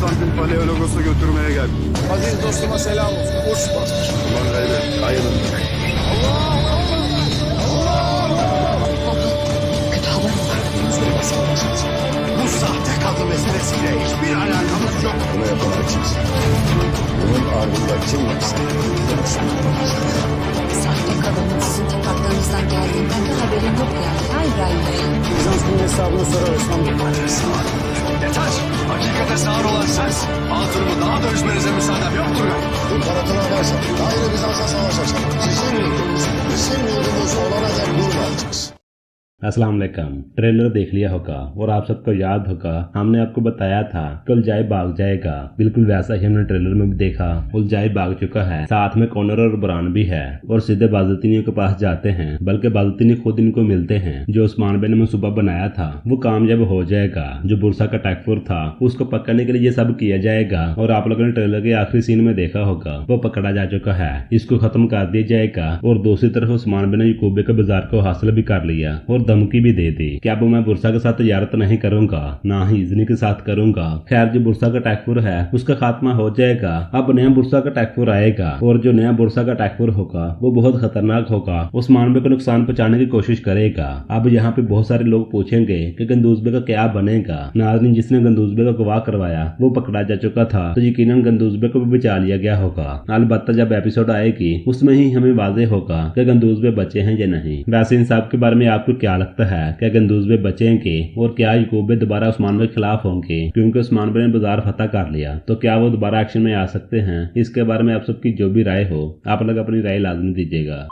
Konstantin Paleologos'u götürmeye gel. Aziz dostuma selam olsun. Uç bastır. Ulan Gaybet, kayılın. Kötü haber var. Bu sahte kadın meselesiyle hiçbir alakamız yok. Bunu yapan kimsin? Bunun ardında kim varsa? Sahte kadının sizin topraklarınızdan geldiğinden de haberin yok yani. Hayır Bey. Bizans bunun hesabını sorar Osman Bey. Yeter! Hakikate sağır olan sensin. Hatırımı daha da üzmenize müsaadem yoktur ben. İmparatorlar varsa daire Bizans'a savaş açar. Bizim yurdumuz olana dek durmayacağız. अस्सलाम वालेकुम। Trailer देख लिया होगा और आप सबको याद होगा हमने आपको बताया था कि उलझाई भाग जाएगा। बिल्कुल वैसा ही हमने ट्रेलर में भी देखा। उलझाई भाग चुका है, साथ में कॉनर और ब्रान भी है और सीधे बाजुद्दीनियों के पास जाते हैं। बल्कि बाजुद्दीनी खुद इनको मिलते हैं। जो उस्मान बिन मंसूबा बनाया था वो कामयाब हो जाएगा। जो बुरसा का टैकफुर था उसको पकड़ने के लिए ये सब किया जाएगा और आप लोगों ने ट्रेलर के आखिरी सीन में देखा होगा वो पकड़ा जा चुका है। इसको खत्म कर दिया जाएगा और दूसरी तरफ उस्मान बिन याकूब के बाजार को हासिल भी कर लिया और धमकी भी दे दी कि अब मैं बुरसा के साथ तजारत नहीं करूंगा, ना ही इजनी के साथ करूंगा। खैर जो बुरसा का टैकफुर है उसका खात्मा हो जाएगा। अब नया बुरसा का टैकफुर आएगा और जो नया बुरसा का टैकफुर होगा वो बहुत खतरनाक होगा। उस्मान बे को नुकसान पहुंचाने की कोशिश करेगा। अब यहाँ पे बहुत सारे लोग पूछेंगे कि गंदूज बे का क्या बनेगा। नाज़रीन, जिसने गंदूज बे को गवाह करवाया वो पकड़ा जा चुका था तो यकीनन गंदूज बे को भी बचा लिया गया होगा। अलबत्ता जब एपिसोड आएगी उसमें ही हमें वाज़ेह होगा कि गंदूज बे बचे हैं या नहीं। वैसे इन सब के बारे में आपको क्या लगता है? क्या गंदूज बे बचेंगे और क्या याकूब बे दोबारा उस्मान बे के खिलाफ होंगे? क्योंकि उस्मान बे ने बाजार फतह कर लिया तो क्या वो दोबारा एक्शन में आ सकते हैं? इसके बारे में आप सबकी जो भी राय हो आप लोग अपनी राय लाजमी दीजिएगा।